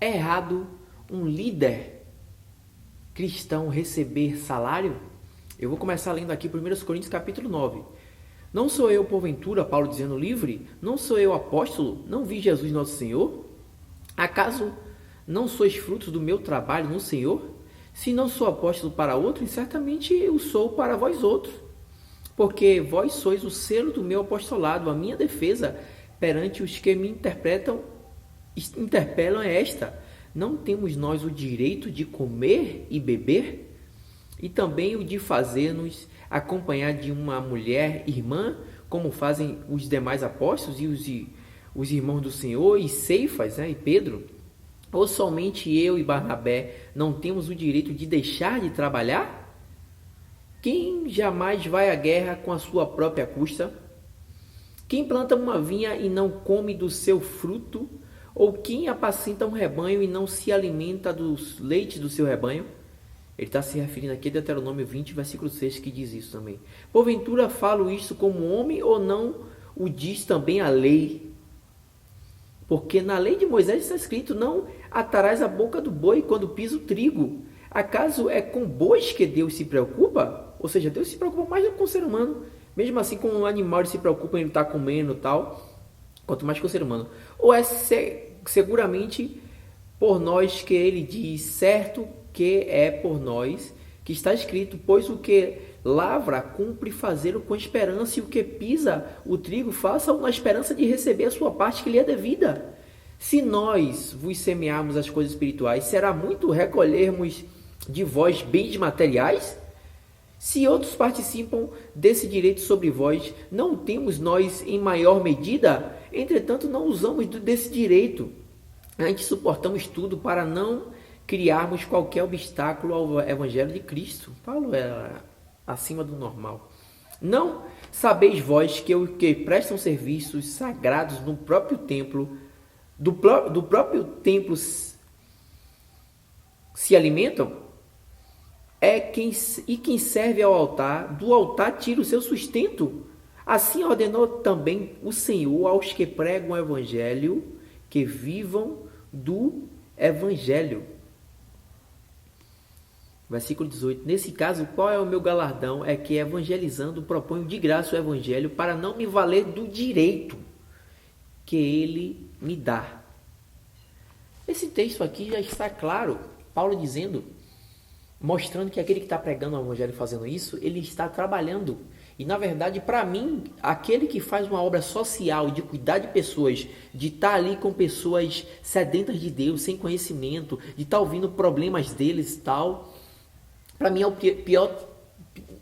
É errado um líder cristão receber salário? Eu vou começar lendo aqui 1 Coríntios capítulo 9. Não sou eu, porventura, Paulo dizendo livre? Não sou eu apóstolo? Não vi Jesus nosso Senhor? Acaso não sois frutos do meu trabalho no Senhor? Se não sou apóstolo para outros, certamente eu sou para vós outros. Porque vós sois o selo do meu apostolado, a minha defesa perante os que me interpelam é esta: não temos nós o direito de comer e beber? E também o de fazer-nos acompanhar de uma mulher irmã, como fazem os demais apóstolos e os irmãos do Senhor, e Ceifas, e Pedro? Ou somente eu e Barnabé não temos o direito de deixar de trabalhar? Quem jamais vai à guerra com a sua própria custa? Quem planta uma vinha e não come do seu fruto? Ou quem apacenta um rebanho e não se alimenta dos leites do seu rebanho? Ele está se referindo aqui a Deuteronômio 20, versículo 6, que diz isso também. Porventura falo isto como homem ou não o diz também a lei? Porque na lei de Moisés está escrito: não atarás a boca do boi quando pisa o trigo. Acaso é com bois que Deus se preocupa? Ou seja, Deus se preocupa mais com o ser humano. Mesmo assim, com o animal ele se preocupa em ele estar comendo e tal, quanto mais com o ser humano. Ou é seguramente por nós que ele diz, certo que é por nós que está escrito: pois o que lavra cumpre fazê-lo com esperança, e o que pisa o trigo faça-o na esperança de receber a sua parte que lhe é devida. Se nós vos semearmos as coisas espirituais, será muito recolhermos de vós bens materiais? Se outros participam desse direito sobre vós, não temos nós em maior medida? Entretanto, não usamos desse direito. Antes suportamos tudo para não criarmos qualquer obstáculo ao evangelho de Cristo. Paulo era acima do normal. Não sabeis vós que os que prestam serviços sagrados no próprio templo, do próprio templo se alimentam? Quem serve ao altar, do altar tira o seu sustento. Assim ordenou também o Senhor aos que pregam o evangelho, que vivam do evangelho. Versículo 18. Nesse caso, qual é o meu galardão? É que, evangelizando, proponho de graça o evangelho, para não me valer do direito que ele me dá. Esse texto aqui já está claro. Paulo dizendo, mostrando que aquele que está pregando o evangelho e fazendo isso, ele está trabalhando. E na verdade, para mim, aquele que faz uma obra social de cuidar de pessoas, de estar ali com pessoas sedentas de Deus, sem conhecimento, de estar ouvindo problemas deles e tal, para mim é o pior.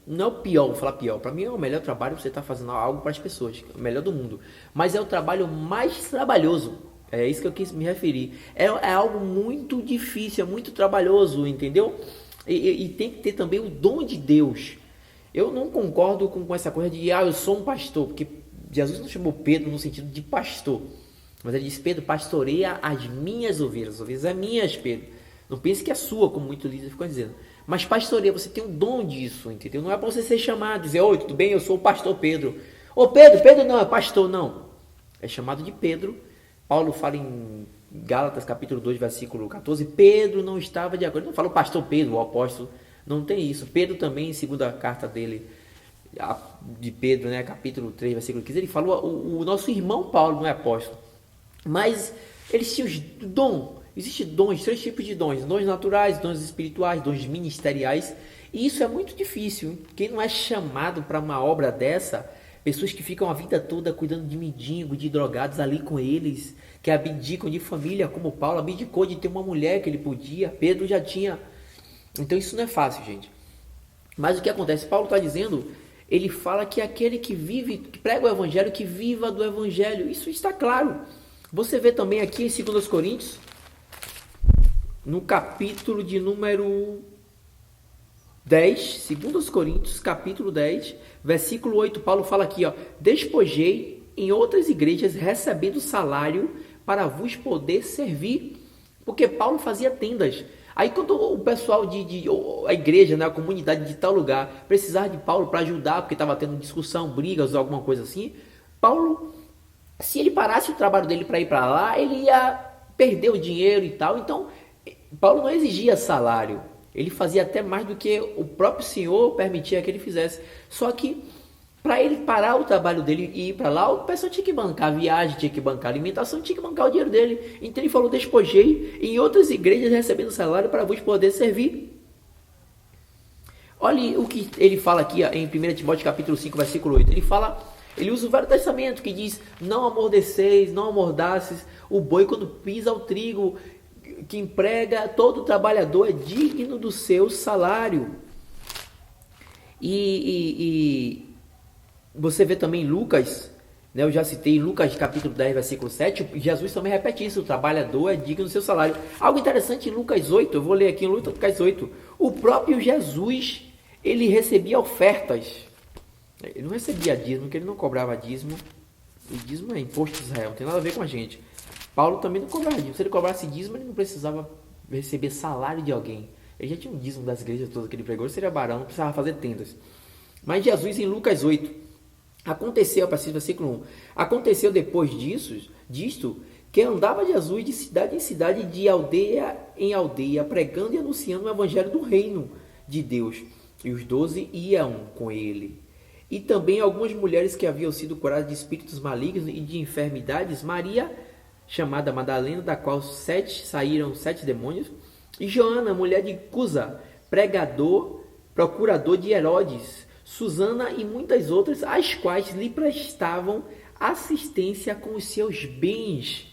Não é o pior, vou falar pior. Para mim é o melhor trabalho, você está fazendo algo para as pessoas, o melhor do mundo. Mas é o trabalho mais trabalhoso. É isso que eu quis me referir. É algo muito difícil, é muito trabalhoso, entendeu? E tem que ter também o dom de Deus. Eu não concordo com essa coisa de, eu sou um pastor, porque Jesus não chamou Pedro no sentido de pastor. Mas ele disse: Pedro, pastoreia as minhas ovelhas. As ovelhas são minhas, Pedro. Não pense que é sua, como muitos líderes ficam dizendo. Mas pastoreia, você tem um dom disso, entendeu? Não é para você ser chamado, dizer: oi, tudo bem? Eu sou o pastor Pedro. Ô Pedro, Pedro não, é pastor, não. É chamado de Pedro. Paulo fala em Gálatas capítulo 2, versículo 14, Pedro não estava de acordo. Não fala o pastor Pedro, o apóstolo. Não tem isso. Pedro também, em segunda carta dele, de Pedro, capítulo 3, versículo 15, ele fala o nosso irmão Paulo não é apóstolo. Mas eles tinham dom. Existem dons, 3 tipos de dons: dons naturais, dons espirituais, dons ministeriais. E isso é muito difícil. Quem não é chamado para uma obra dessa, pessoas que ficam a vida toda cuidando de mendigo, de drogados ali com eles, que abdicam de família, como Paulo abdicou de ter uma mulher que ele podia, Pedro já tinha. Então isso não é fácil, gente. Mas o que acontece? Paulo está dizendo, ele fala que aquele que vive, que prega o evangelho, que viva do evangelho. Isso está claro. Você vê também aqui em 2 Coríntios, no capítulo de número 10, 2 Coríntios, capítulo 10, versículo 8, Paulo fala aqui, despojei em outras igrejas recebendo salário para vos poder servir. Porque Paulo fazia tendas. Aí quando o pessoal a igreja, a comunidade de tal lugar precisar de Paulo para ajudar, porque estava tendo discussão, brigas ou alguma coisa assim, Paulo, se ele parasse o trabalho dele para ir para lá, ele ia perder o dinheiro e tal. Então, Paulo não exigia salário. Ele fazia até mais do que o próprio Senhor permitia que ele fizesse. Só que para ele parar o trabalho dele e ir para lá, o pessoal tinha que bancar a viagem, tinha que bancar a alimentação, tinha que bancar o dinheiro dele. Então ele falou: despojei em outras igrejas recebendo salário para vos poder servir. Olha o que ele fala aqui em 1 Timóteo capítulo 5, versículo 8. Ele usa o Velho Testamento que diz: não amordeceis, não amordaces o boi quando pisa o trigo, que emprega todo trabalhador é digno do seu salário. E você vê também em Lucas, né, eu já citei Lucas capítulo 10, versículo 7, Jesus também repete isso: o trabalhador é digno do seu salário. Algo interessante em Lucas 8, eu vou ler aqui em Lucas 8, o próprio Jesus, ele recebia ofertas. Ele não recebia dízimo, porque ele não cobrava dízimo. O dízimo é imposto de Israel, não tem nada a ver com a gente. Paulo também não cobrava dízimo. Se ele cobrasse dízimo, ele não precisava receber salário de alguém. Ele já tinha um dízimo das igrejas todas que ele pregou, ele seria barão, não precisava fazer tendas. Mas Jesus, em Lucas 8, aconteceu, a partir do versículo 1, aconteceu depois disto, que andava Jesus de cidade em cidade, de aldeia em aldeia, pregando e anunciando o evangelho do reino de Deus. E os 12 iam com ele. E também algumas mulheres que haviam sido curadas de espíritos malignos e de enfermidades, Maria, chamada Madalena, da qual saíram 7 demônios, e Joana, mulher de Cusa, procurador de Herodes, Susana e muitas outras, as quais lhe prestavam assistência com os seus bens.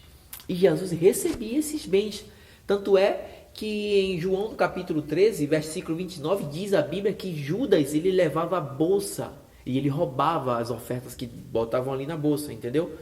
E Jesus recebia esses bens. Tanto é que em João no capítulo 13, versículo 29, diz a Bíblia que Judas, ele levava a bolsa e ele roubava as ofertas que botavam ali na bolsa, entendeu?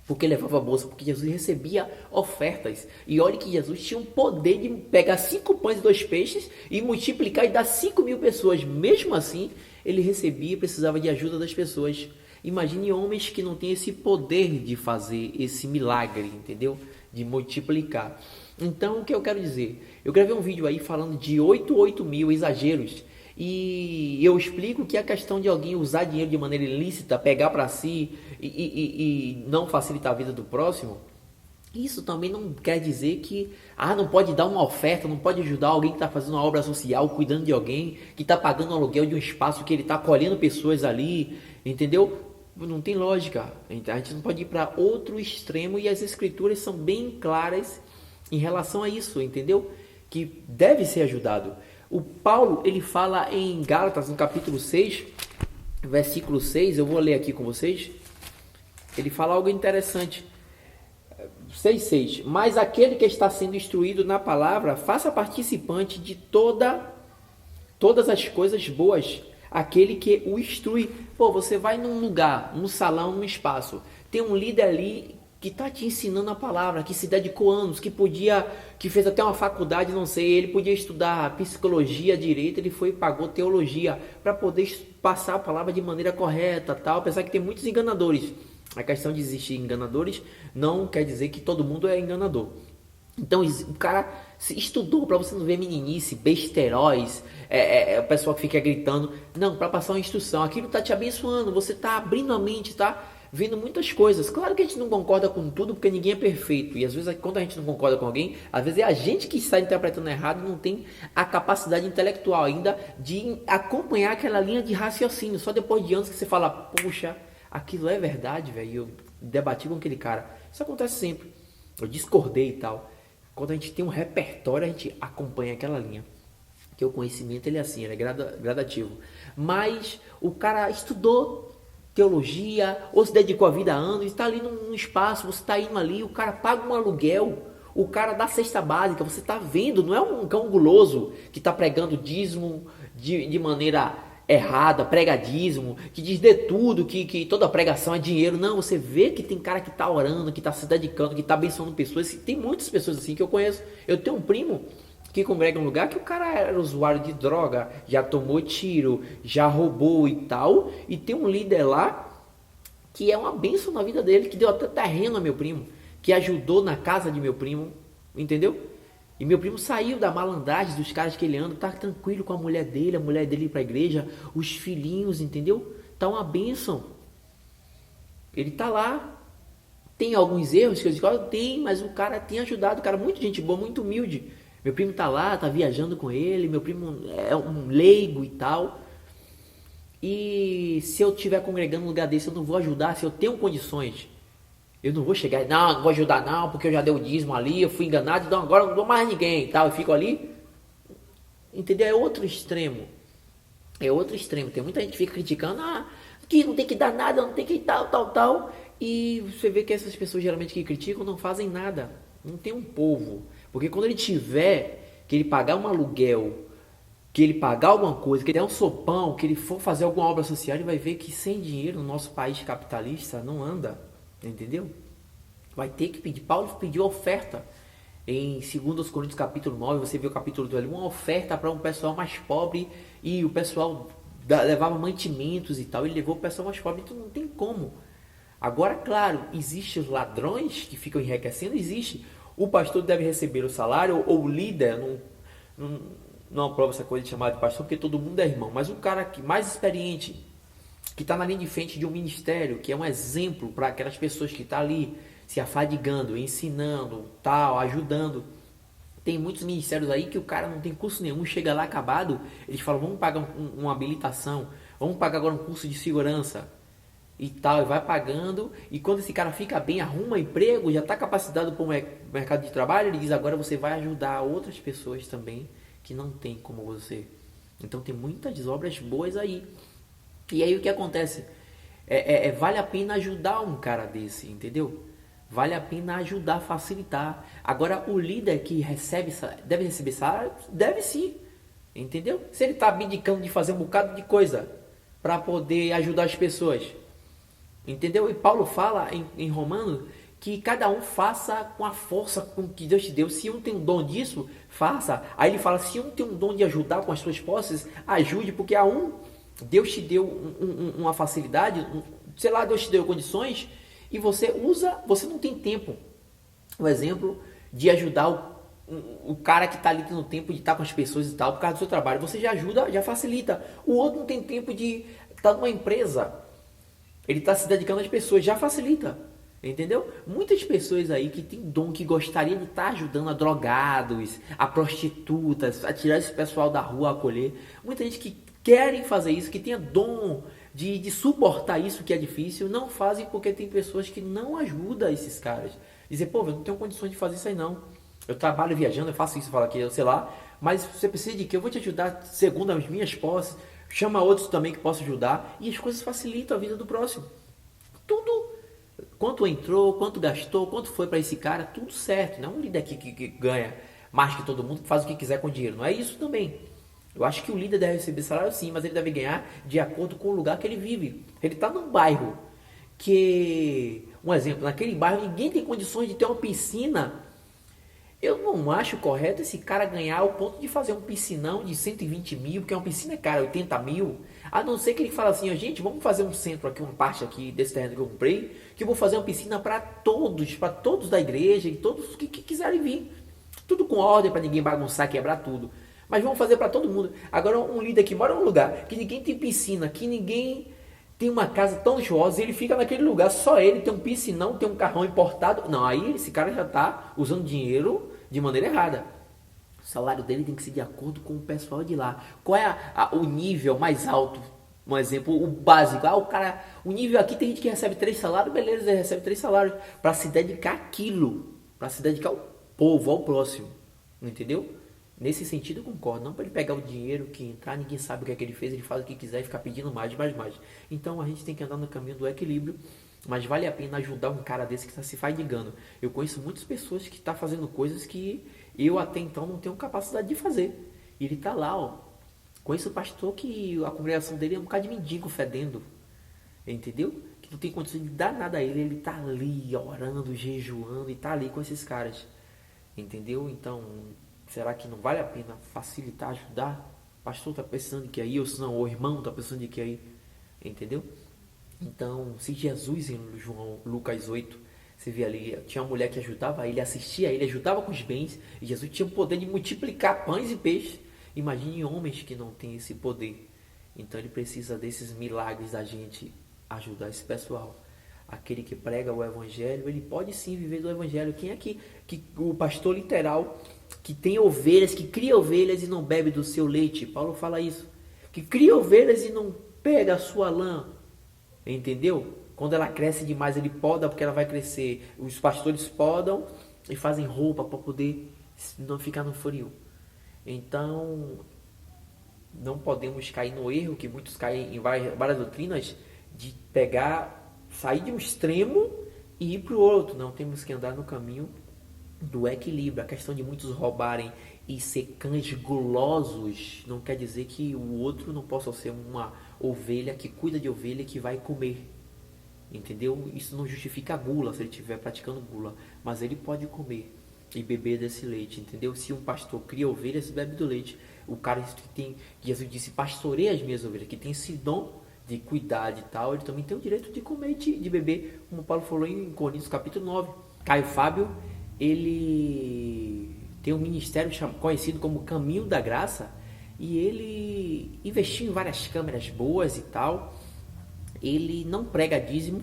Porque levava a bolsa, porque Jesus recebia ofertas. E olha que Jesus tinha um poder de pegar 5 pães e 2 peixes e multiplicar e dar 5.000 pessoas. Mesmo assim, ele recebia e precisava de ajuda das pessoas. Imagine homens que não têm esse poder de fazer esse milagre, entendeu? De multiplicar. Então, o que eu quero dizer? Eu gravei um vídeo aí falando de 8 mil exageros. E eu explico que a questão de alguém usar dinheiro de maneira ilícita, pegar para si e não facilitar a vida do próximo, isso também não quer dizer que não pode dar uma oferta, não pode ajudar alguém que está fazendo uma obra social, cuidando de alguém, que está pagando um aluguel de um espaço que ele está acolhendo pessoas ali, entendeu? Não tem lógica. A gente não pode ir para outro extremo e as escrituras são bem claras em relação a isso, entendeu? Que deve ser ajudado. O Paulo, ele fala em Gálatas, no capítulo 6, versículo 6, eu vou ler aqui com vocês. Ele fala algo interessante. 6,6. Mas aquele que está sendo instruído na palavra, faça participante de todas as coisas boas. Aquele que o instrui. Você vai num lugar, num salão, num espaço. Tem um líder ali que está te ensinando a palavra, que se dedicou anos, que fez até uma faculdade, não sei, ele podia estudar psicologia, direito, ele foi e pagou teologia para poder passar a palavra de maneira correta, tal, apesar que tem muitos enganadores. A questão de existir enganadores não quer dizer que todo mundo é enganador. Então o cara estudou para você não ver meninice, besteróis, o pessoal que fica gritando, não, para passar uma instrução, aquilo está te abençoando, você está abrindo a mente, tá vendo muitas coisas. Claro que a gente não concorda com tudo, porque ninguém é perfeito. E às vezes, quando a gente não concorda com alguém, às vezes é a gente que está interpretando errado e não tem a capacidade intelectual ainda de acompanhar aquela linha de raciocínio. Só depois de anos que você fala, poxa, aquilo é verdade, velho. Eu debati com aquele cara. Isso acontece sempre. Eu discordei e tal. Quando a gente tem um repertório, a gente acompanha aquela linha. Porque o conhecimento, ele é assim, ele é gradativo. Mas o cara estudou teologia, ou se dedicou a vida a anos, está ali num espaço, você está indo ali, o cara paga um aluguel, o cara dá cesta básica, você está vendo, não é um cão guloso que está pregando dízimo de maneira errada, prega dízimo, que diz de tudo, que toda pregação é dinheiro. Não, você vê que tem cara que está orando, que está se dedicando, que está abençoando pessoas. Tem muitas pessoas assim que eu conheço. Eu tenho um primo que congrega em um lugar que o cara era usuário de droga, já tomou tiro, já roubou e tal, e tem um líder lá que é uma bênção na vida dele, que deu até terreno a meu primo, que ajudou na casa de meu primo, entendeu? E meu primo saiu da malandragem dos caras que ele anda, tá tranquilo com a mulher dele ir pra igreja, os filhinhos, entendeu? Tá uma bênção. Ele tá lá Tem alguns erros que eu digo, tem, mas o cara tem ajudado, o cara é muito gente boa, muito humilde. Meu primo tá lá, tá viajando com ele, meu primo é um leigo e tal. E se eu estiver congregando num lugar desse, eu não vou ajudar, se eu tenho condições. Eu não vou chegar e, não vou ajudar não, porque eu já dei o dízimo ali, eu fui enganado, então agora eu não dou mais ninguém e tal. Eu fico ali, entendeu? É outro extremo. É outro extremo. Tem muita gente que fica criticando, que não tem que dar nada, não tem que tal, tal, tal. E você vê que essas pessoas geralmente que criticam não fazem nada. Não tem um povo. Porque quando ele tiver que ele pagar um aluguel, que ele pagar alguma coisa, que ele der um sopão, que ele for fazer alguma obra social, ele vai ver que sem dinheiro no nosso país capitalista não anda. Entendeu? Vai ter que pedir. Paulo pediu oferta. Em 2 Coríntios capítulo 9, você vê o capítulo 2, uma oferta para um pessoal mais pobre, e o pessoal levava mantimentos e tal, ele levou o pessoal mais pobre, então não tem como. Agora, claro, existem os ladrões que ficam enriquecendo, existe. O pastor deve receber o salário, ou o líder, não aprova essa coisa de chamar de pastor, porque todo mundo é irmão, mas o cara que mais experiente, que está na linha de frente de um ministério, que é um exemplo para aquelas pessoas que estão ali se afadigando, ensinando, tal, ajudando. Tem muitos ministérios aí que o cara não tem curso nenhum, chega lá acabado, eles falam, vamos pagar uma habilitação, vamos pagar agora um curso de segurança e tal, e vai pagando, e quando esse cara fica bem, arruma emprego, já está capacitado para o mercado de trabalho, ele diz, agora você vai ajudar outras pessoas também que não tem como você. Então tem muitas obras boas aí. E aí o que acontece? Vale a pena ajudar um cara desse, entendeu? Vale a pena ajudar, facilitar. Agora, o líder que deve receber salário? Deve sim, entendeu? Se ele está abdicando de fazer um bocado de coisa para poder ajudar as pessoas, entendeu? E Paulo fala em Romanos que cada um faça com a força com que Deus te deu. Se um tem um dom disso, faça. Aí ele fala, se um tem um dom de ajudar com as suas posses, ajude, porque a um Deus te deu uma facilidade, sei lá, Deus te deu condições e você usa, você não tem tempo. Um exemplo de ajudar o cara que está ali tendo tempo de estar com as pessoas e tal, por causa do seu trabalho, você já ajuda, já facilita. O outro não tem tempo de estar numa empresa, ele está se dedicando às pessoas, já facilita. Entendeu? Muitas pessoas aí que tem dom, que gostaria de estar ajudando a drogados, a prostitutas, a tirar esse pessoal da rua, a acolher. Muita gente que querem fazer isso, que tenha dom de suportar isso que é difícil, não fazem porque tem pessoas que não ajudam esses caras. Dizer, pô, eu não tenho condições de fazer isso aí não. Eu trabalho viajando, eu faço isso, eu falo aqui, eu sei lá, mas você precisa de que eu vou te ajudar segundo as minhas posses, chama outros também que possam ajudar, e as coisas facilitam a vida do próximo. Tudo, quanto entrou, quanto gastou, quanto foi para esse cara, tudo certo. Não é um líder aqui que ganha mais que todo mundo, que faz o que quiser com o dinheiro. Não é isso também. Eu acho que o líder deve receber salário sim, mas ele deve ganhar de acordo com o lugar que ele vive. Ele está num bairro que, um exemplo, naquele bairro ninguém tem condições de ter uma piscina. Eu não acho correto esse cara ganhar ao ponto de fazer um piscinão de 120 mil, porque uma piscina é cara, 80 mil. A não ser que ele fale assim, gente, vamos fazer um centro aqui, uma parte aqui desse terreno que eu comprei, que eu vou fazer uma piscina para todos da igreja, e todos que quiserem vir. Tudo com ordem, para ninguém bagunçar, quebrar tudo. Mas vamos fazer para todo mundo. Agora um líder que mora num lugar que ninguém tem piscina, que ninguém tem uma casa tão luxuosa, e ele fica naquele lugar, só ele tem um piscinão, tem um carrão importado. Não, aí esse cara já está usando dinheiro de maneira errada. O salário dele tem que ser de acordo com o pessoal de lá. Qual é o nível mais alto? Um exemplo, o básico. O nível aqui tem gente que recebe 3 salários, beleza, ele recebe 3 salários para se dedicar àquilo, para se dedicar ao povo, ao próximo. Entendeu? Nesse sentido eu concordo, não para ele pegar o dinheiro que entrar, ninguém sabe o que é que ele fez, ele faz o que quiser e ficar pedindo mais. Então a gente tem que andar no caminho do equilíbrio, mas vale a pena ajudar um cara desse que está se fadigando. Eu conheço muitas pessoas que estão fazendo coisas que eu até então não tenho capacidade de fazer. E ele está lá, ó. Conheço o pastor que a congregação dele é um bocado de mendigo fedendo, entendeu? Que não tem condição de dar nada a ele, ele está ali orando, jejuando e está ali com esses caras, entendeu? Então, será que não vale a pena facilitar, ajudar? O pastor está pensando de que aí, ou se não, o irmão está pensando de que aí, entendeu? Então, se Jesus em Lucas 8, você vê ali, tinha uma mulher que ajudava ele, assistia a ele, ajudava com os bens, e Jesus tinha o poder de multiplicar pães e peixes. Imagine homens que não têm esse poder. Então ele precisa desses milagres da gente ajudar esse pessoal. aquele que prega o evangelho, ele pode sim viver do evangelho. Quem é que o pastor literal, que tem ovelhas, que cria ovelhas e não bebe do seu leite? Paulo fala isso. Que cria ovelhas e não pega a sua lã. Entendeu? Quando ela cresce demais, ele poda porque ela vai crescer. Os pastores podam e fazem roupa para poder não ficar no frio. Então, não podemos cair no erro que muitos caem em várias doutrinas de sair de um extremo e ir para o outro. Não, temos que andar no caminho do equilíbrio. A questão de muitos roubarem e ser cães gulosos não quer dizer que o outro não possa ser uma ovelha que cuida de ovelha que vai comer. Entendeu? Isso não justifica a gula se ele estiver praticando gula, mas ele pode comer e beber desse leite, entendeu? Se um pastor cria ovelhas, bebe do leite. O cara que tem, Jesus disse, pastoreia as minhas ovelhas, que tem esse dom de cuidar e tal, ele também tem o direito de comer e de beber, como Paulo falou em Coríntios capítulo 9. Caio Fábio, ele tem um ministério conhecido como Caminho da Graça, e ele investiu em várias câmeras boas e tal. Ele não prega dízimo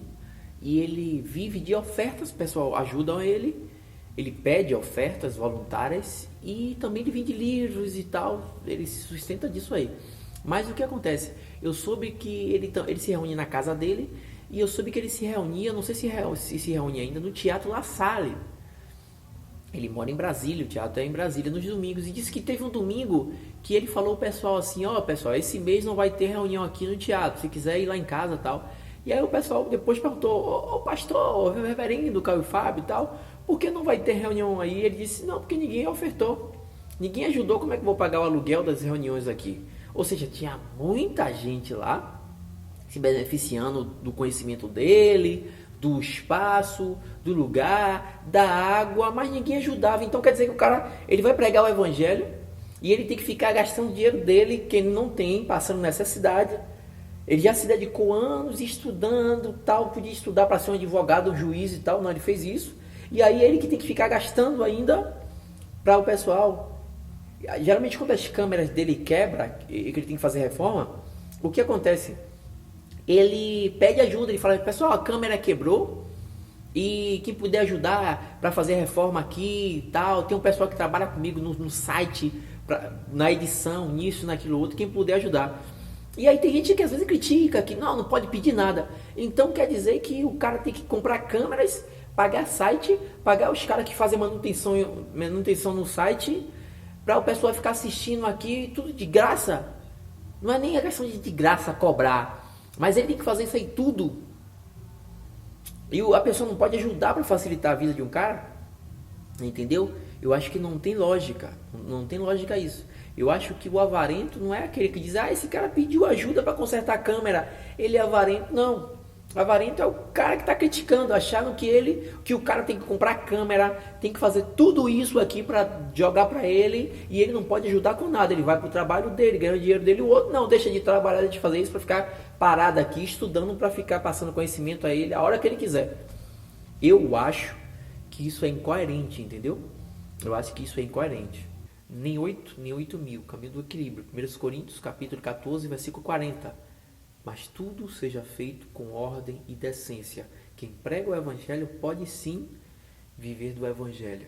e ele vive de ofertas, pessoal ajudam ele pede ofertas voluntárias e também ele vende livros e tal, ele se sustenta disso aí. Mas o que acontece? Eu soube que ele se reúne na casa dele e eu soube que ele se reunia, não sei se se reúne ainda, no Teatro La Salle. Ele mora em Brasília, o teatro é em Brasília, nos domingos. E disse que teve um domingo que ele falou ao pessoal assim, pessoal, esse mês não vai ter reunião aqui no teatro, se quiser ir lá em casa e tal. E aí o pessoal depois perguntou, pastor, reverendo Caio Fábio e tal, por que não vai ter reunião aí? Ele disse, não, porque ninguém ofertou, ninguém ajudou, como é que eu vou pagar o aluguel das reuniões aqui? Ou seja, tinha muita gente lá se beneficiando do conhecimento dele, do espaço, do lugar, da água, mas ninguém ajudava. Então quer dizer que o cara, ele vai pregar o evangelho e ele tem que ficar gastando o dinheiro dele, que ele não tem, passando necessidade. Ele já se dedicou anos estudando, tal, podia estudar para ser um advogado, um juiz e tal, não, ele fez isso. E aí ele que tem que ficar gastando ainda para o pessoal. Geralmente quando as câmeras dele quebram, e que ele tem que fazer reforma, o que acontece? Ele pede ajuda, ele fala, pessoal, a câmera quebrou e quem puder ajudar para fazer reforma aqui e tal, tem um pessoal que trabalha comigo no site, na edição, nisso, naquilo outro, quem puder ajudar. E aí tem gente que às vezes critica, que não pode pedir nada. Então quer dizer que o cara tem que comprar câmeras, pagar site, pagar os caras que fazem manutenção no site, para o pessoal ficar assistindo aqui, tudo de graça. Não é nem a questão de graça cobrar, mas ele tem que fazer isso aí tudo. E a pessoa não pode ajudar para facilitar a vida de um cara? Entendeu? Eu acho que não tem lógica. Não tem lógica isso. Eu acho que o avarento não é aquele que diz, esse cara pediu ajuda para consertar a câmera, ele é avarento. Não. Avarento é o cara que está criticando, achando que o cara tem que comprar câmera, tem que fazer tudo isso aqui para jogar para ele e ele não pode ajudar com nada. Ele vai para o trabalho dele, ganha o dinheiro dele, o outro não, deixa de trabalhar, de fazer isso para ficar parado aqui, estudando para ficar passando conhecimento a ele a hora que ele quiser. Eu acho que isso é incoerente, entendeu? Eu acho que isso é incoerente. Nem 8, nem 8.000, caminho do equilíbrio. 1 Coríntios, capítulo 14, versículo 40. Mas tudo seja feito com ordem e decência. Quem prega o evangelho pode sim viver do evangelho.